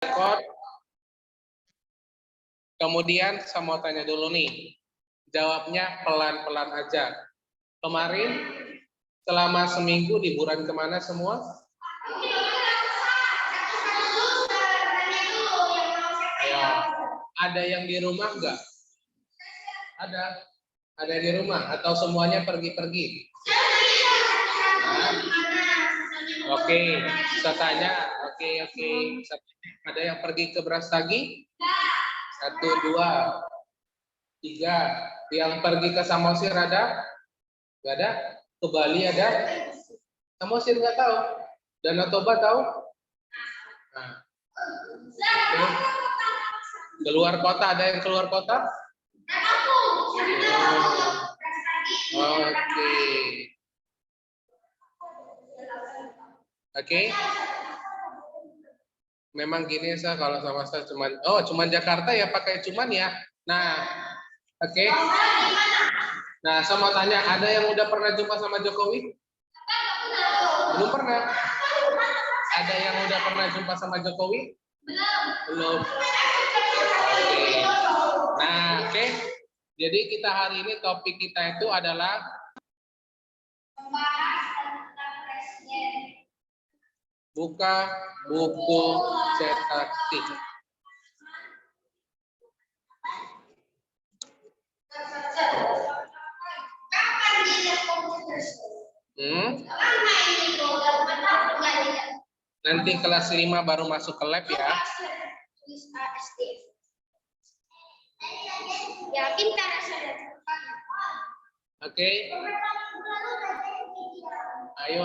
record. Kemudian saya mau tanya dulu nih, jawabnya pelan-pelan aja. Kemarin selama seminggu liburan kemana semua? Ayo, ada yang di rumah enggak? Ada di rumah atau semuanya pergi-pergi? Nah, oke, saya tanya. Oke. Ada yang pergi ke Brastagi? 1, 2, 3. Yang pergi ke Samosir ada? Nggak ada? Ke Bali ada? Samosir nggak tahu? Danau Toba tahu? Nah, oke. Keluar kota, ada yang keluar kota? Oke. Memang gini saya kalau sama saya cuman Jakarta ya pakai cuman ya. Nah, oke. Nah, saya mau tanya, ada yang udah pernah jumpa sama Jokowi? Belum pernah. Ada yang udah pernah jumpa sama Jokowi? Belum. Oke. Nah, oke. Jadi kita hari ini topik kita itu adalah buka buku cetak tik. Nanti kelas 5 baru masuk ke lab ya. Oke. Ayo,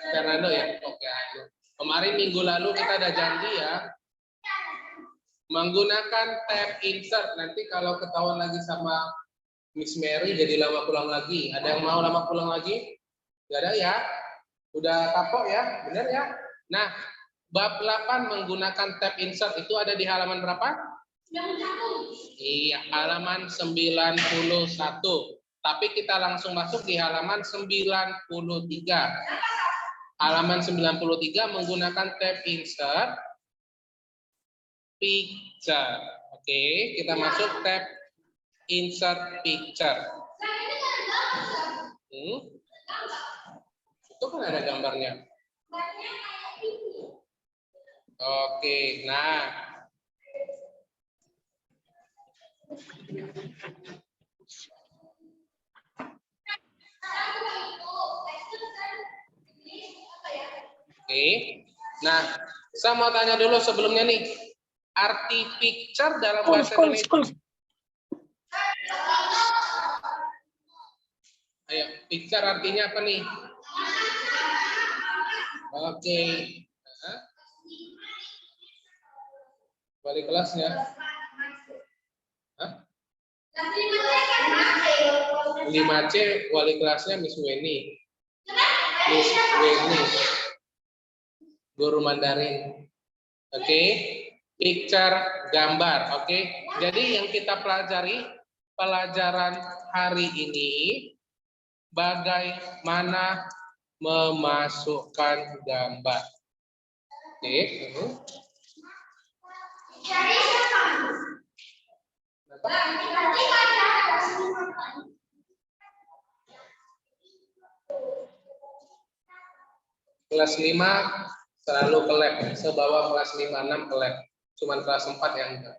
Fernando ya. Oke, ayo. Kemarin minggu lalu kita ada janji ya. Menggunakan tab insert. Nanti kalau ketahuan lagi sama Miss Mary jadi lama pulang lagi. Ada yang mau lama pulang lagi? Gak ada ya? Udah kapok ya? Benar ya? Nah, bab 8 menggunakan tab insert itu ada di halaman berapa? 91. Iya, halaman 91. Tapi kita langsung masuk di halaman 93. Halaman 93 menggunakan tab insert picture. Oke, kita masuk tab insert picture. Itu kan ada gambarnya. Oke, nah. Oke. Nah, saya mau tanya dulu sebelumnya nih. Arti picture dalam bahasa Indonesia. Ayo, picture artinya apa nih? Oke. Balik kelasnya. 5C wali kelasnya Miss Weni. Miss Weni. Guru Mandarin. Oke. Picture gambar. Oke. Jadi yang kita pelajari pelajaran hari ini bagaimana memasukkan gambar. Oke. Kelas 5 selalu ke lab. Saya bawa kelas 5, 6 ke lab. Cuman kelas 4 yang enggak.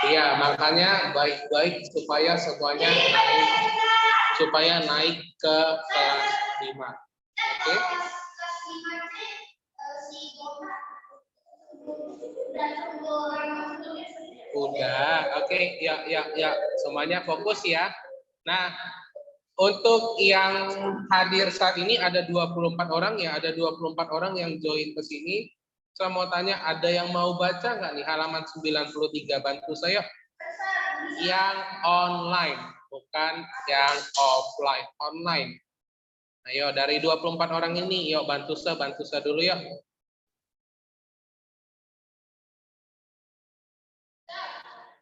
Iya, makanya baik-baik supaya semuanya naik ke kelas 5. Oke? Udah, oke, ya, semuanya fokus ya. Nah, untuk yang hadir saat ini ada 24 orang ya, ada 24 orang yang join ke sini. Saya mau tanya, ada yang mau baca nggak nih halaman 93? Bantu saya. Yang online, bukan yang offline, online. Ayo, dari 24 orang ini, yuk bantu saya dulu ya.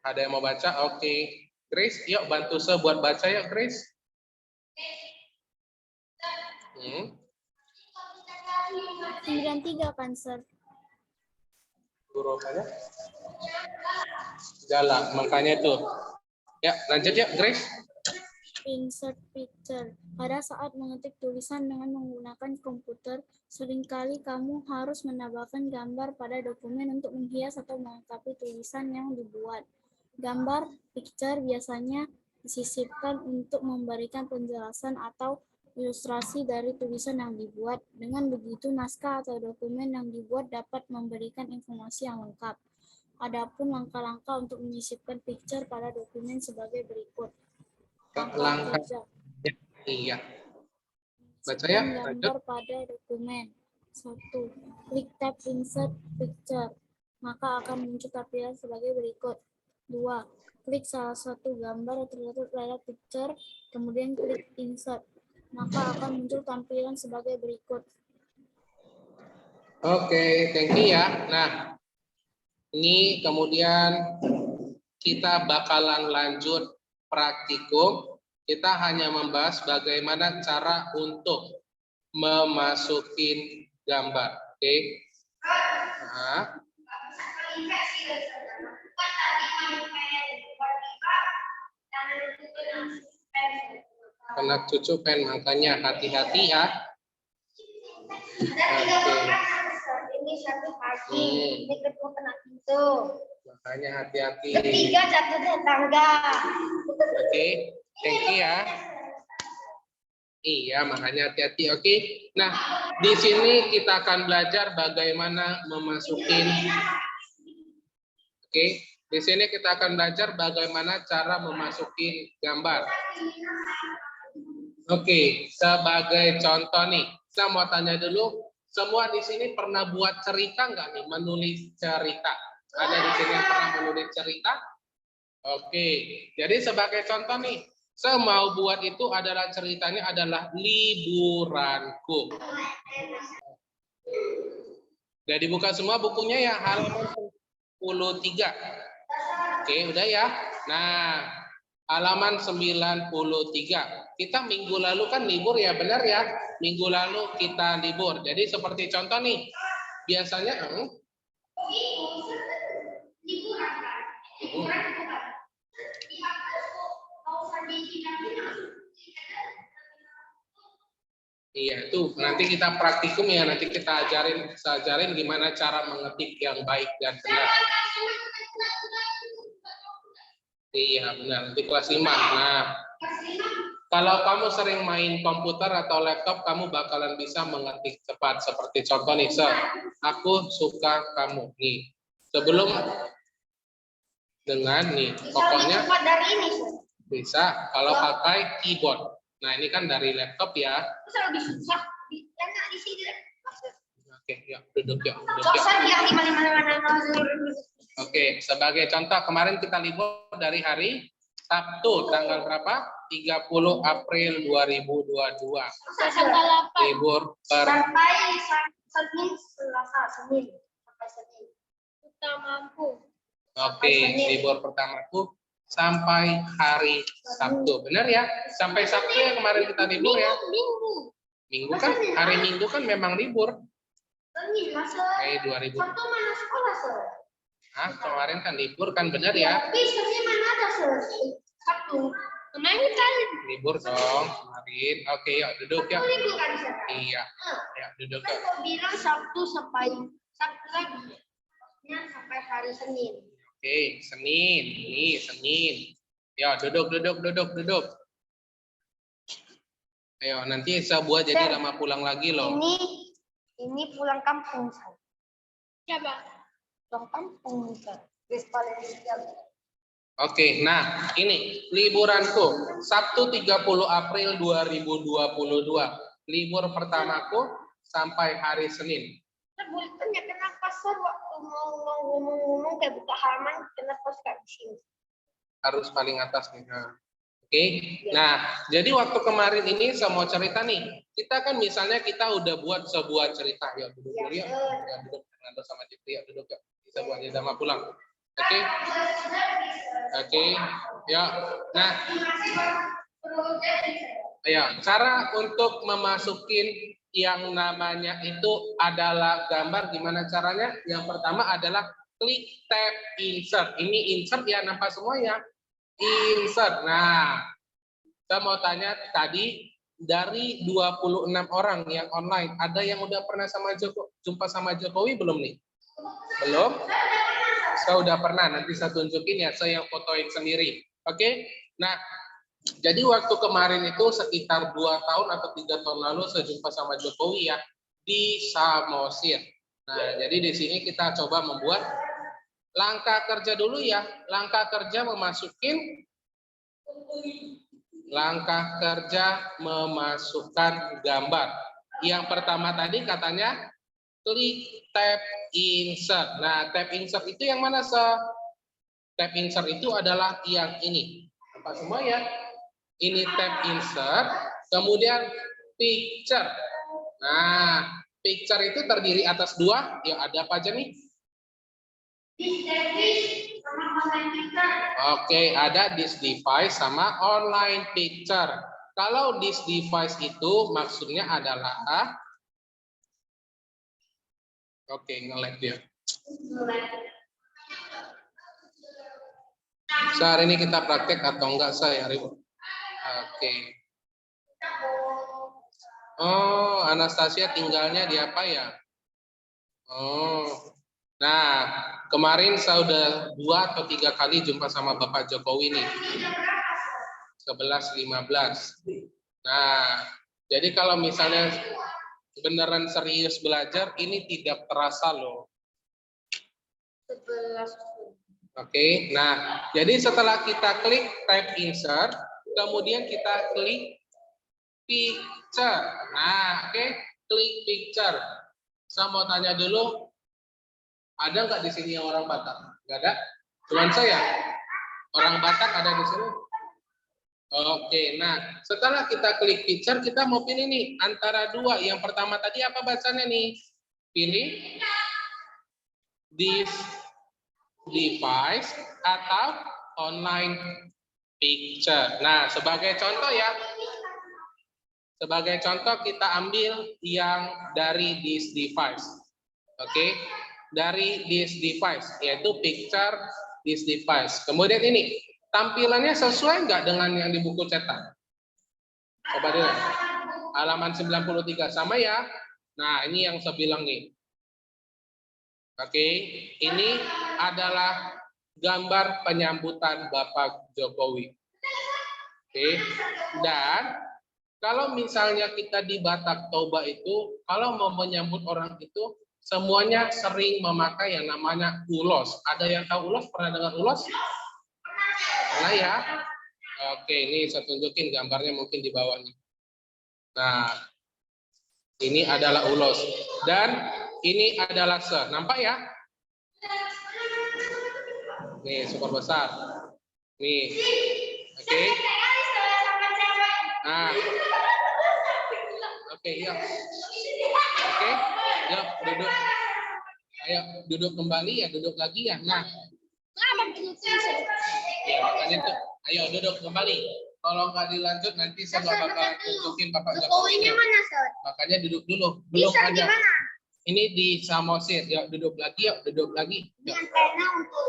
Ada yang mau baca? Oke. Grace, yuk bantu saya buat baca ya, Grace. 93 kan, Sir? Guru apanya? Galak, makanya tuh. Ya, lanjut ya, Grace. Insert picture. Pada saat mengetik tulisan dengan menggunakan komputer, seringkali kamu harus menambahkan gambar pada dokumen untuk menghias atau melengkapi tulisan yang dibuat. Gambar picture biasanya disisipkan untuk memberikan penjelasan atau ilustrasi dari tulisan yang dibuat. Dengan begitu, naskah atau dokumen yang dibuat dapat memberikan informasi yang lengkap. Adapun langkah-langkah untuk menyisipkan picture pada dokumen sebagai berikut. Langkah. Iya. Baca ya. Gambar pada dokumen. 1. Klik tab insert picture. Maka akan muncul tampilan sebagai berikut. 2. Klik salah satu gambar terletak pada picture, kemudian klik insert. Maka akan muncul tampilan sebagai berikut. Oke, thank you ya. Nah, ini kemudian kita bakalan lanjut praktikum. Kita hanya membahas bagaimana cara untuk memasukin gambar. Oke. Nah. Anak cucu pen, makanya hati-hati ya. Ini satu kaki, ini kedua kena pintu. Makanya hati-hati. Ketiga jatuh tetangga. Oke, thank you ya. Iya, makanya hati-hati. Oke. Nah, di sini kita akan belajar bagaimana memasukin. Oke, di sini kita akan belajar bagaimana cara memasukin gambar. Oke, sebagai contoh nih, saya mau tanya dulu, semua di sini pernah buat cerita nggak nih, menulis cerita? Ada di sini yang pernah menulis cerita? Oke, jadi sebagai contoh nih, saya mau buat itu adalah ceritanya adalah liburanku. Udah dibuka semua bukunya ya, halaman 63. Oke, udah ya. Nah, halaman 93. Kita minggu lalu kan libur ya, benar ya? Minggu lalu kita libur. Jadi seperti contoh nih, biasanya iya, tuh nanti kita praktikum ya, nanti kita ajarin gimana cara mengetik yang baik dan benar. Iya, benar. Di kelas 5. Nah, kalau kamu sering main komputer atau laptop, kamu bakalan bisa mengetik cepat. Seperti contoh nih, aku suka kamu. Nih, sebelum dengan nih, pokoknya bisa kalau pakai keyboard. Nah, ini kan dari laptop ya. Lebih susah. Di sini. Oke, ya, duduk ya. Oke, sebagai contoh kemarin kita libur dari hari Sabtu tanggal berapa? 30 April 2022. Libur sampai Senin, Selasa, Senin sampai Senin. Kita mampu. Oke, libur pertamaku sampai hari Sabtu. Benar ya? Sampai Sabtu ya kemarin kita libur ya. Minggu kan hari Minggu kan memang libur. Senin, masa. 2000. Sabtu mana sekolah, Sir? Ah, kemarin kan libur kan, benar ya? Tapi Senin mana ada, Sir? Sabtu. Kemarin kan libur dong kemarin. Oke, yuk duduk ya. libur kan, Sir? Iya. Ya, duduk Kan ya. kau bilang Sabtu sampai Sabtu lagi. Sampai hari Senin. Oke, Senin. Ini Senin. Ya, duduk. Ayo, nanti saya buat jadi lama pulang lagi loh. Ini pulang kampung saya. Siapa? Pulang kampung saya. Oke, nah ini liburanku Sabtu 30 April 2022. Libur pertamaku sampai hari Senin. Tanya kenapa Sir waktu mau ngomong-ngomong kayak buka halaman kenapa suka di sini? Harus paling atas nih. Nah. Oke, nah jadi waktu kemarin ini saya mau cerita nih. Kita kan misalnya kita udah buat sebuah cerita. Ya duduk dulu ya. Ya duduk ngantor sama Cipri ya duduk ya. Kita buat jadi lama pulang. Oke. Oke. Ya. Nah. Ya, cara untuk memasukin yang namanya itu adalah gambar, gimana caranya? Yang pertama adalah klik tab insert. Ini insert ya, nampak semua ya? Insert. Nah, saya mau tanya tadi, dari 26 orang yang online, ada yang udah pernah jumpa sama Jokowi belum nih? Belum? Saya udah pernah, nanti saya tunjukin ya, saya yang fotoin sendiri. Oke? Nah, jadi waktu kemarin itu sekitar 2 tahun atau 3 tahun lalu saya jumpa sama Jokowi ya, di Samosir. Nah, jadi di sini kita coba membuat langkah kerja dulu ya. Langkah kerja memasukkan gambar. Yang pertama tadi katanya klik tab insert. Nah, tab insert itu yang mana, tab insert itu adalah yang ini. Apa semua ya? Ini tab insert, kemudian picture. Nah, picture itu terdiri atas 2, ya ada apa aja nih? Oke, ada this device sama online picture. Kalau this device itu maksudnya adalah, oke, nge-lag dia. Sehari ini kita praktek atau enggak saya, Ribu? Oke. Oh, Anastasia tinggalnya di apa ya? Oh. Nah, kemarin saya udah 2 atau 3 kali jumpa sama Bapak Jokowi nih. 11-15. Nah, jadi kalau misalnya beneran serius belajar, ini tidak terasa loh. 11. Oke, nah jadi setelah kita klik tab insert, kemudian kita klik picture. Nah, oke, klik picture. Saya mau tanya dulu, ada nggak di sini yang orang Batak? Nggak ada? Cuman saya. Orang Batak ada di sini? Oke, nah setelah kita klik picture, kita mau pilih nih antara 2. Yang pertama tadi apa bacanya nih? Pilih this device atau online picture. Nah, sebagai contoh ya, sebagai contoh kita ambil yang dari this device. Oke, dari this device, yaitu picture this device. Kemudian ini, tampilannya sesuai nggak dengan yang di buku cetak? Coba dilihat. Halaman 93, sama ya? Nah, ini yang saya bilang nih. Oke, ini adalah gambar penyambutan Bapak Jokowi. Oke, dan kalau misalnya kita di Batak Toba itu, kalau mau menyambut orang itu, semuanya sering memakai yang namanya ulos. Ada yang tahu ulos? Pernah dengar ulos? Pernah ya? Oke, ini saya tunjukin gambarnya mungkin di bawah nih. Nah, ini adalah ulos. Dan ini adalah se. Nampak ya? Nih, super besar. Nih. Oke. Nah. Oke, yuk. Oke. Yuk, duduk. Ayo, duduk kembali ya, duduk lagi ya. Nah. Ya, makanya tuh. Ayo, duduk kembali. Kalau nggak dilanjut, nanti saya nggak bakal tunjukin Bapak Jokowi. Makanya duduk dulu. Belum ada. Ini di Samosir. Yuk, duduk lagi. Yuk, duduk lagi. Yuk. Antena untuk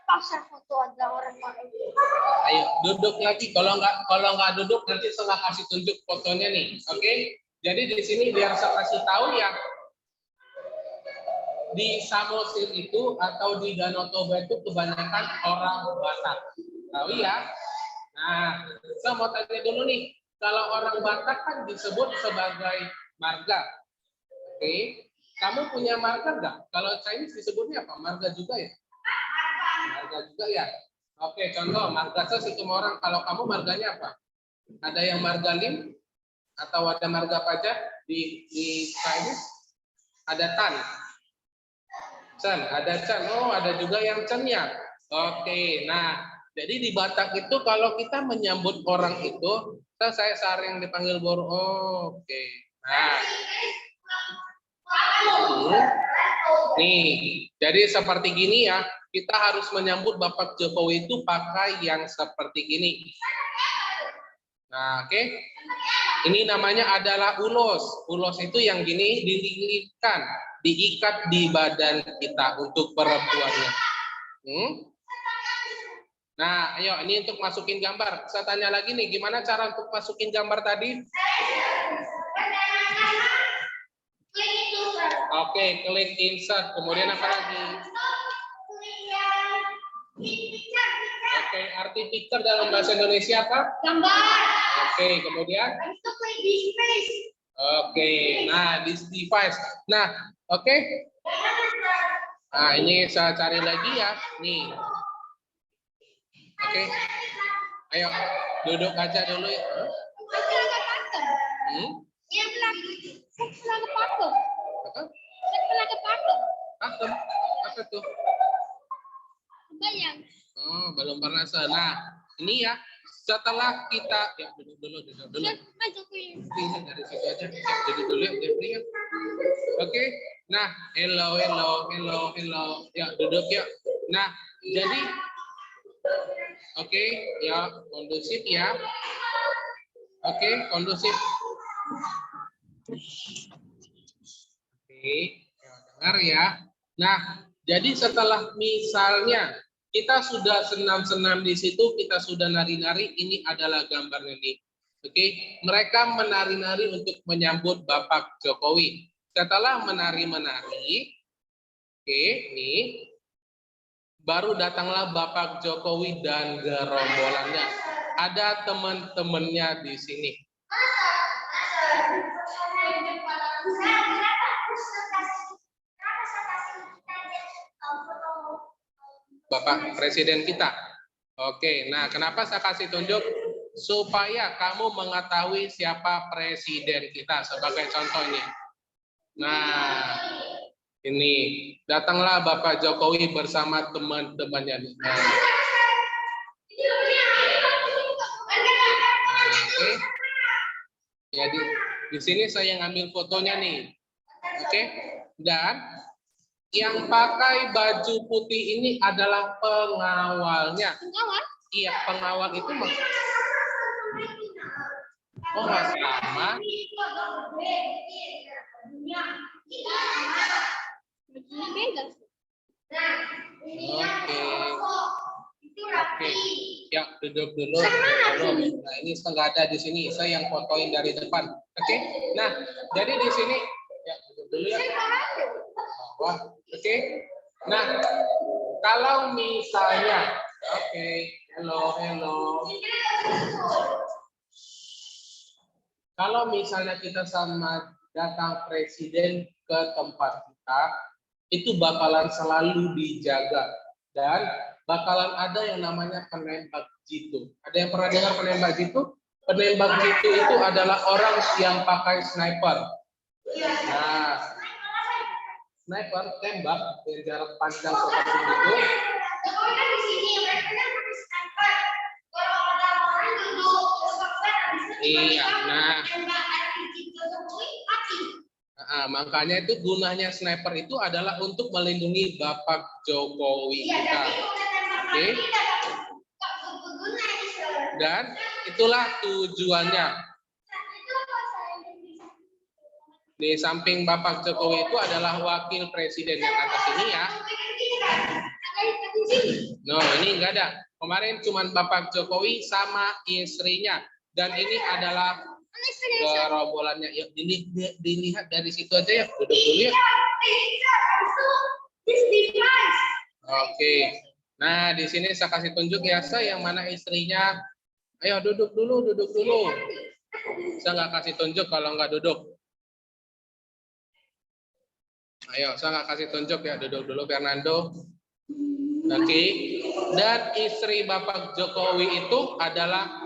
pasar foto ada orang-orang. Ayo duduk lagi. Kalau nggak duduk nanti saya kasih tunjuk fotonya nih. Oke? Jadi di sini biar saya kasih tahu ya. Di Samosir itu atau di Danau Toba itu kebanyakan orang Batak. Tahu ya? Nah, saya mau tanya dulu nih. Kalau orang Batak kan disebut sebagai marga. Oke? Kamu punya marga nggak? Kalau Chinese disebutnya apa? Marga juga ya? Marga juga ya. Oke, contoh marga semua orang. Kalau kamu marganya apa? Ada yang marga lim atau ada marga pajak di Chinese? Ada tan. Chan, ada Chan. Oh, ada juga yang Chen ya. Oke, nah, jadi di Batak itu kalau kita menyambut orang itu, saya sering dipanggil boro. Oh, oke. Nah. Nih, jadi seperti gini ya. Kita harus menyambut Bapak Jokowi itu pakai yang seperti ini. Nah, oke. Ini namanya adalah ulos. Ulos itu yang gini dililitkan. diikat di badan kita untuk perempuannya. Nah, ayo ini untuk masukin gambar. Saya tanya lagi nih, gimana cara untuk masukin gambar tadi? Oke, klik insert. Kemudian apa lagi? Oke, arti picture dalam bahasa Indonesia apa? Gambar. Oke, kemudian? Oke, nah this device. Nah, oke. Nah, ini saya cari lagi ya. Nih. Oke. Ayo, duduk aja dulu ya. Apa? Pakem. Apa tuh? Oh, belum pernah. Nah, ini ya. Setelah kita ya duduk dulu. Ini dari situ aja. Duduk dulu ya, Jeffrey ya. Oke. Nah, hello. Ya, duduk ya. Nah, jadi oke, ya kondusif ya. Oke, kondusif. Oke, ya, dengar ya. Nah, jadi setelah misalnya kita sudah senam-senam di situ, kita sudah nari-nari, ini adalah gambarnya nih. Oke, mereka menari-nari untuk menyambut Bapak Jokowi. Setelah menari-menari, oke, nih, baru datanglah Bapak Jokowi dan gerombolannya. Ada teman-temannya di sini. Bapak Presiden kita. Oke, nah kenapa saya kasih tunjuk? Supaya kamu mengetahui siapa Presiden kita sebagai contohnya. Nah, ini datanglah Bapak Jokowi bersama teman-temannya. Nah, oke. Jadi di sini saya ngambil fotonya nih. Oke. Dan yang pakai baju putih ini adalah pengawalnya. Pengawal? Iya, pengawal itu oh nggak sama. Oke. Ya, duduk dulu. Nah, ini nggak ada di sini. Saya yang fotoin dari depan. Oke. Nah, jadi di sini ya duduk dulu ya. Wah, oke. Nah, kalau misalnya, oke, hello. Kalau misalnya kita sama datang presiden ke tempat kita, itu bakalan selalu dijaga dan bakalan ada yang namanya penembak jitu. Ada yang pernah dengar penembak jitu? Penembak jitu itu adalah orang yang pakai sniper. Nah, sniper tembak dari jarak panjang seperti itu. Iya, makanya itu gunanya sniper itu adalah untuk melindungi Bapak Jokowi kita. Oke. Dan itulah tujuannya. Di samping Bapak Jokowi itu adalah wakil presiden yang atas ini ya. No, ini enggak ada. Kemarin cuma Bapak Jokowi sama istrinya. Dan ini adalah gerombolannya. Ya, dilihat dari situ aja ya. Duduk dulu ya. Oke. Nah, di sini saya kasih tunjuk ya. Saya yang mana istrinya. Ayo duduk dulu. Saya nggak kasih tunjuk kalau nggak duduk. Ayo, saya nggak kasih tunjuk ya. Duduk dulu, Fernando. Oke. Dan istri Bapak Jokowi itu adalah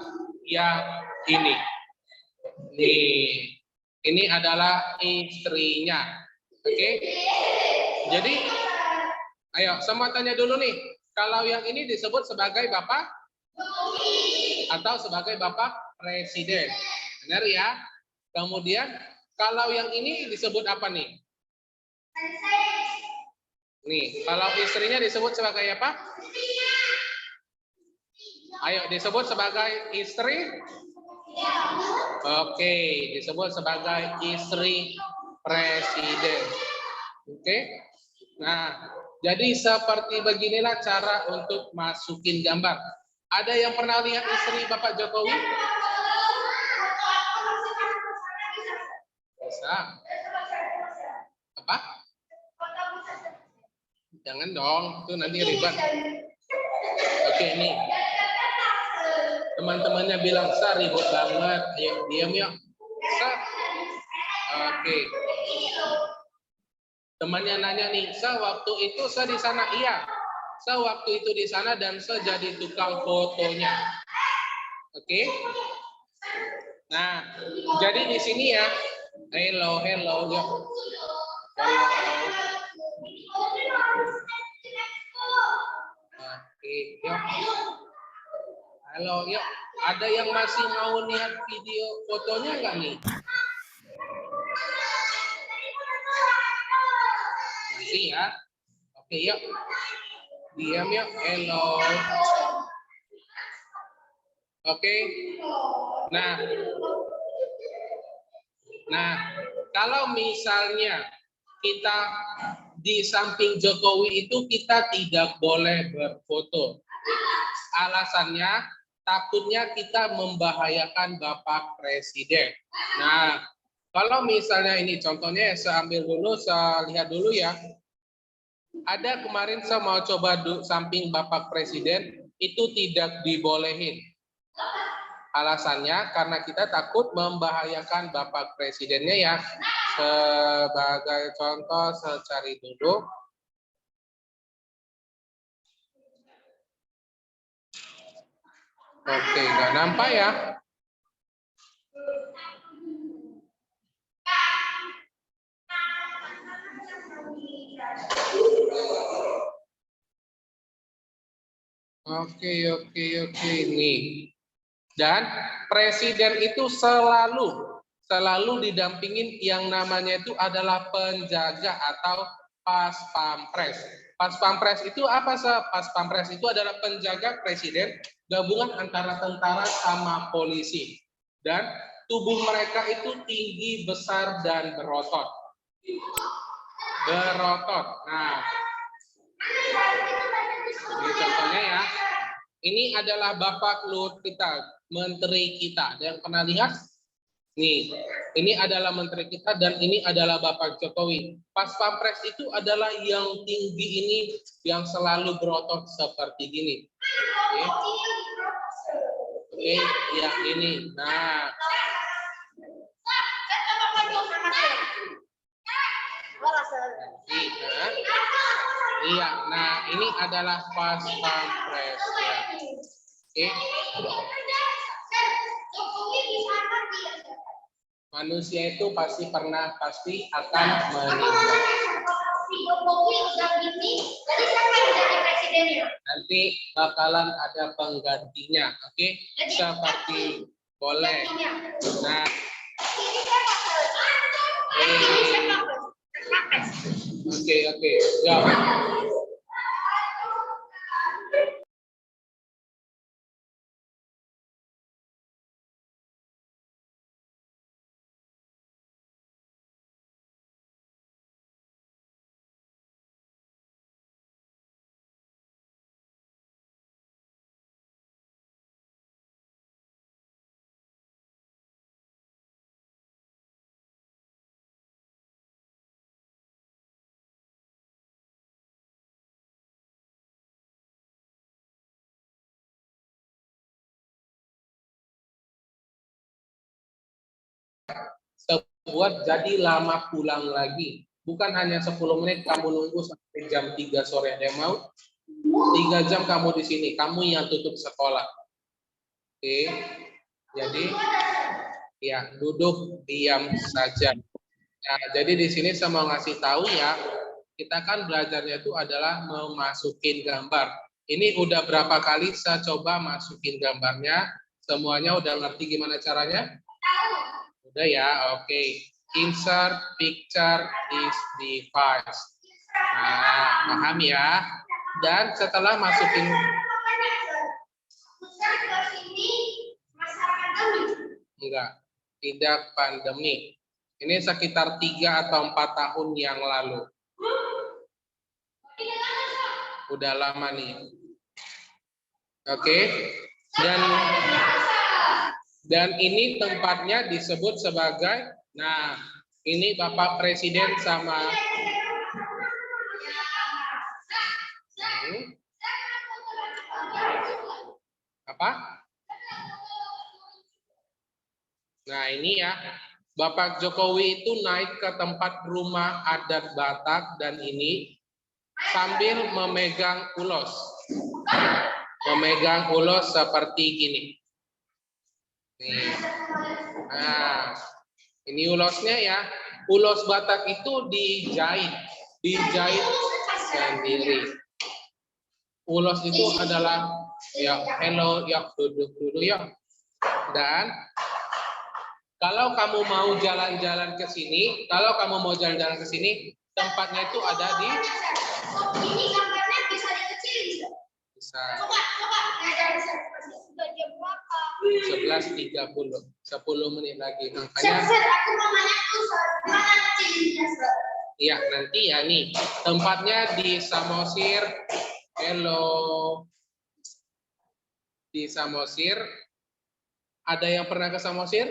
yang ini. Nih. Ini adalah istrinya. Oke. Jadi, ayo, semua tanya dulu nih. Kalau yang ini disebut sebagai Bapak atau sebagai Bapak Presiden. Benar ya? Kemudian, kalau yang ini disebut apa nih? Nih, kalau istrinya disebut sebagai apa? Ayo, disebut sebagai istri. Oke, disebut sebagai istri presiden. Oke. Nah, jadi seperti beginilah cara untuk masukin gambar. Ada yang pernah lihat istri Bapak Jokowi? Bisa. Apa? Jangan dong, itu nanti ribet. Oke, nih. Teman-temannya bilang, "Sa, ribut banget." Ayo, diam yuk. Sa. Oke. Temannya nanya nih, "Sa, waktu itu Sa di sana?" Iya. Sa waktu itu di sana dan Sa jadi tukang fotonya. Oke. Nah, jadi di sini ya. Hello, yuk. Hello. Oke, yuk. Halo, yuk. Ada yang masih mau lihat video fotonya nggak nih? Masih ya? Oke, yuk. Diam yuk. Hello. Oke. Nah, kalau misalnya kita di samping Jokowi itu kita tidak boleh berfoto. Alasannya takutnya kita membahayakan Bapak Presiden. Nah, kalau misalnya ini contohnya saya ambil dulu, saya lihat dulu ya. Ada kemarin saya mau coba samping Bapak Presiden, itu tidak dibolehin. Alasannya karena kita takut membahayakan Bapak Presidennya ya. Sebagai contoh, saya cari dulu. Oke, nggak nampak ya? Oke, nih. Dan presiden itu selalu didampingin yang namanya itu adalah penjaga atau pas pampres. Pas pampres itu apa sih? Pas pampres itu adalah penjaga presiden gabungan antara tentara sama polisi. Dan tubuh mereka itu tinggi, besar, dan berotot. Nah, ini contohnya ya. Ini adalah Bapak Luhut kita, menteri kita. Ada yang pernah lihat? Nih, ini adalah menteri kita dan ini adalah Bapak Jokowi. Pas pampres itu adalah yang tinggi ini, yang selalu berotot seperti gini. Oke, yang ini. Nah. Iya, nah ini adalah pas pampres ya. Oke. Manusia itu pasti akan meninggal. Nanti bakalan ada penggantinya, oke? Seperti boleh. Nah. Oke. Ya. Buat jadi lama pulang lagi. Bukan hanya 10 menit kamu nunggu sampai jam 3 sore. Ada yang mau? 3 jam kamu di sini. Kamu yang tutup sekolah. Oke. Jadi ya duduk diam saja. Nah, jadi di sini saya mau ngasih tahu ya, kita kan belajarnya itu adalah memasukin gambar. Ini udah berapa kali saya coba masukin gambarnya. Semuanya udah ngerti gimana caranya? Udah ya, oke. Insert picture this device. Nah, paham ya? Dan setelah masukin tidak pandemi. Ini sekitar 3 atau 4 tahun yang lalu. udah lama nih. Oke. Dan ini tempatnya disebut sebagai, nah ini Bapak Presiden sama apa? Nah ini ya, Bapak Jokowi itu naik ke tempat rumah adat Batak dan ini sambil memegang ulos. Memegang ulos seperti gini. Nih. Nah, ini ulosnya ya. Ulos Batak itu dijahit sendiri. Ulos itu adalah ya hello ya duduk dulu ya. Dan kalau kamu mau jalan-jalan ke sini, tempatnya itu ada di Ini gambarnya bisa dikecilin. bisa Coba. Sudah jam berapa? 11.30, 10 menit lagi. Makanya Aku mau nanya tuh, mana kecilinnya, Sir? iya, nanti ya nih. Tempatnya di Samosir. Hello. Di Samosir. Ada yang pernah ke Samosir?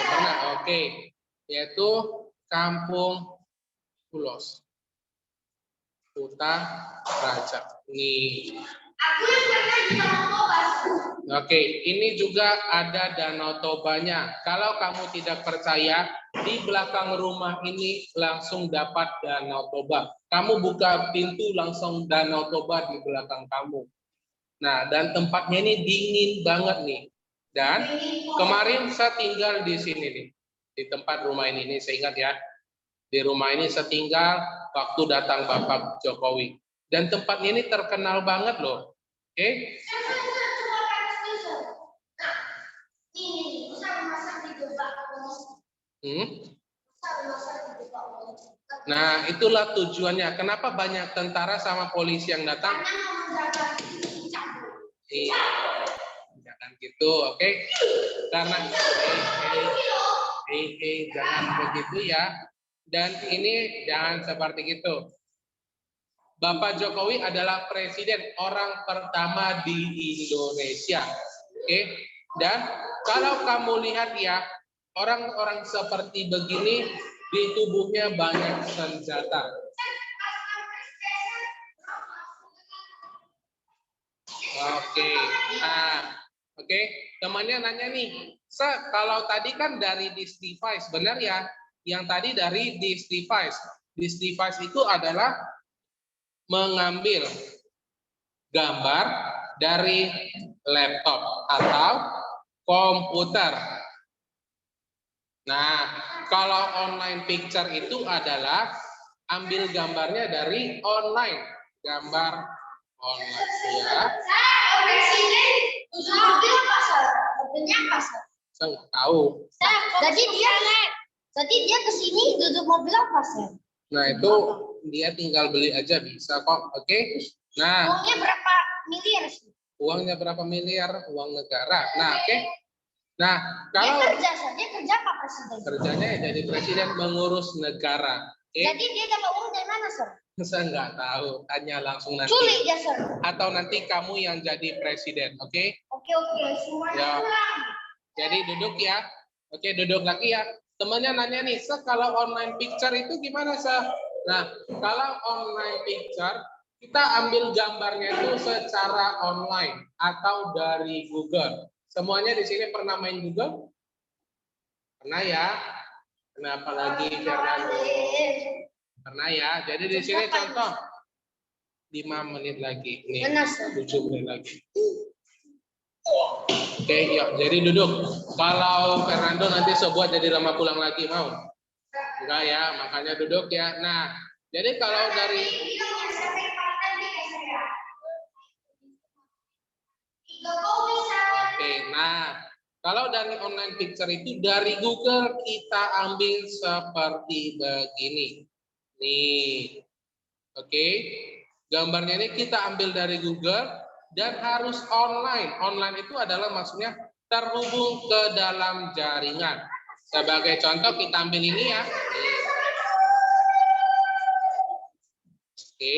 Pernah. Oke. Yaitu Kampung Ulos. Kuta Raja. Nih. Aku yang pernah di Danau Toba. Oke, ini juga ada Danau Tobanya. Kalau kamu tidak percaya, di belakang rumah ini langsung dapat Danau Toba. Kamu buka pintu langsung Danau Toba di belakang kamu. Nah, dan tempatnya ini dingin banget nih. Dan kemarin saya tinggal di sini nih, di tempat rumah ini. Ini saya ingat ya. Di rumah ini saya tinggal waktu datang Bapak Jokowi. Dan tempatnya ini terkenal banget loh. Oke? Nah, itulah tujuannya. Kenapa banyak tentara sama polisi yang datang? Iya, jangan gitu, oke? Karena jangan begitu ya. Dan ini jangan seperti itu. Bapak Jokowi adalah presiden orang pertama di Indonesia. Oke? Dan kalau kamu lihat ya, orang-orang seperti begini di tubuhnya banyak senjata. Oke. Nah, oke. Temannya nanya nih, kalau tadi kan dari this device, benar ya? Yang tadi dari this device. This device itu adalah mengambil gambar dari laptop atau komputer. Nah, kalau online picture itu adalah ambil gambarnya dari online, gambar online ya. Presiden duduk mobil apa, Sir? Mobilnya apa, Sir? Saya nggak tahu. Jadi dia kesini duduk mobil apa, Sir? Nah, itu dia tinggal beli aja bisa kok. Oke. Nah, Uangnya berapa miliar sih? uangnya berapa miliar? Uang negara. Nah, oke. Nah, kalau Dia kerja apa, Presiden? kerjanya ya jadi presiden mengurus negara. Oke. Jadi dia dapat uang dari mana, Sir? Saya nggak tahu. Tanya langsung nanti. Culik ya, Sir? Atau nanti kamu yang jadi presiden. Oke. Oke, semuanya Ya. pulang. Jadi duduk ya. Oke, duduk lagi ya. Temannya nanya nih, kalau online picture itu gimana, Nah, kalau online picture, kita ambil gambarnya itu secara online atau dari Google. Semuanya di sini pernah main Google? Pernah ya? Kenapa lagi Fernando? Pernah ya? Jadi di sini contoh 5 menit lagi. Nih, 7 menit lagi. Oke, yuk. Jadi duduk. Kalau Fernando nanti sebuah jadi lama pulang lagi, mau? Enggak ya, makanya duduk ya. Nah, jadi kalau dari Oke, nah, kalau dari online picture itu dari Google kita ambil seperti begini. Nih. Oke. Gambarnya ini kita ambil dari Google dan harus online. Online itu adalah maksudnya terhubung ke dalam jaringan. Sebagai contoh kita ambil ini ya. Oke.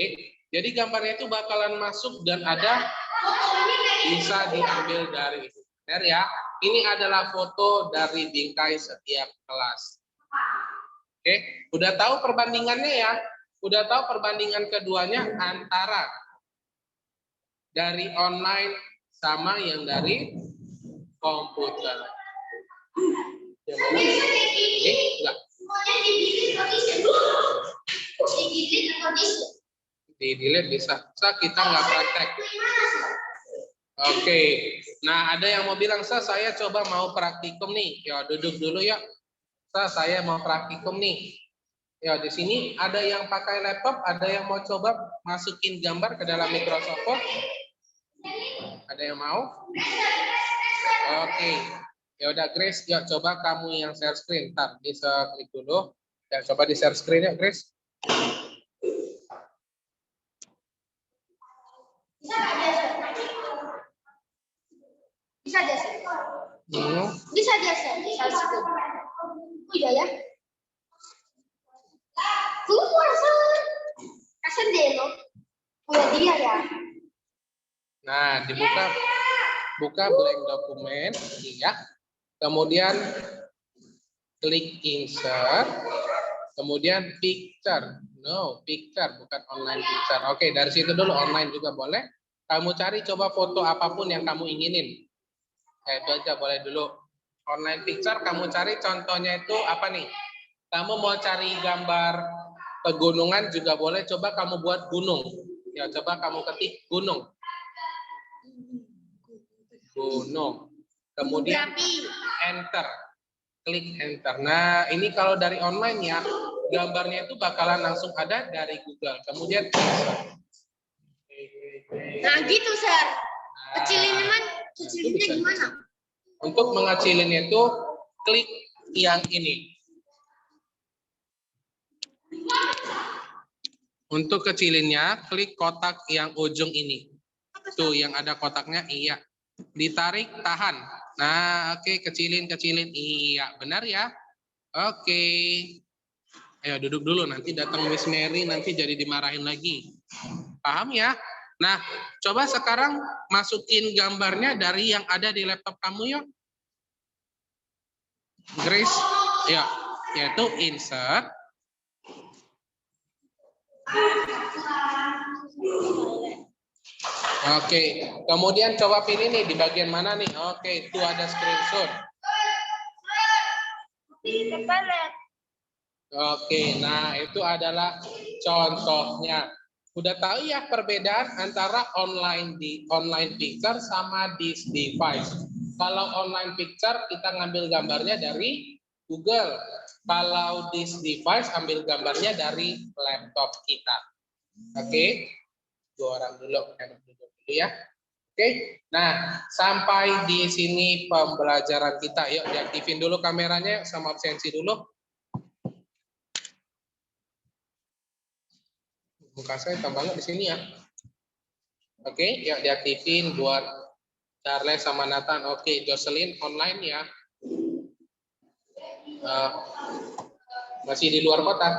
Jadi gambarnya itu bakalan masuk dan bisa diambil dari itu. Benar ya? Ini adalah foto dari bingkai setiap kelas. Oke, udah tahu perbandingannya ya? Udah tahu perbandingan keduanya antara dari online sama yang dari komputer. Yang mana? Enggak. Di delete bisa. Kita nggak praktek. Oke. Nah, ada yang mau bilang, saya coba mau praktikum nih. Ya, duduk dulu ya. Saya mau praktikum nih. Ya, di sini ada yang pakai laptop, ada yang mau coba masukin gambar ke dalam Microsoft Word. Ada yang mau? Oke. Ya udah Grace, yuk coba kamu yang share screen. Ntar bisa klik dulu. Ya, coba di share screen ya, Grace. Bisa aja sih. Bisa aja sih. Oh iya ya. Keluar Asen deh lo. Udah dia ya. Nah, buka blank dokumen, ya. Kemudian klik insert, kemudian picture. No, picture bukan online picture. Oke, dari situ dulu, online juga boleh. Kamu cari coba foto apapun yang kamu inginin. Itu aja boleh dulu. Online picture kamu cari contohnya itu apa nih? Kamu mau cari gambar pegunungan juga boleh, coba kamu buat gunung. Ya, coba kamu ketik gunung. Gunung. Kemudian enter. Klik enter. Nah, ini kalau dari online ya, gambarnya itu bakalan langsung ada dari Google. Kemudian Nah, gitu, Sir. Kecilinnya gimana? Untuk mengecilinnya itu klik yang ini. Untuk kecilinnya, klik kotak yang ujung ini. Tuh, yang ada kotaknya, iya. Ditarik, tahan. Nah, oke, kecilin. Iya, benar ya? Oke. Ayo duduk dulu, nanti datang Miss Mary, nanti jadi dimarahin lagi. Paham ya? Nah, coba sekarang masukin gambarnya dari yang ada di laptop kamu yuk. Grace, ya, yaitu insert. Oke, kemudian coba pilih nih di bagian mana nih? Oke, itu ada screenshot. Oke, nah itu adalah contohnya. Udah tahu ya perbedaan antara online picture sama this device. Kalau online picture kita ngambil gambarnya dari Google. Kalau this device ambil gambarnya dari laptop kita. Oke, dua orang dulu ya. Oke, nah sampai di sini pembelajaran kita. Yuk diaktifin dulu kameranya sama absensi dulu. Muka saya tambah nggak di sini ya. Oke, yuk diaktifin buat Charles sama Nathan. Oke, Jocelyn online ya. Masih di luar kota.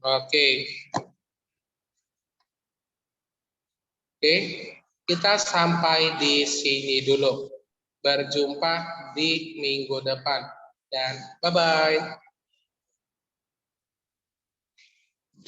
Oke. Oke, kita sampai di sini dulu. Berjumpa di minggu depan. Dan bye-bye.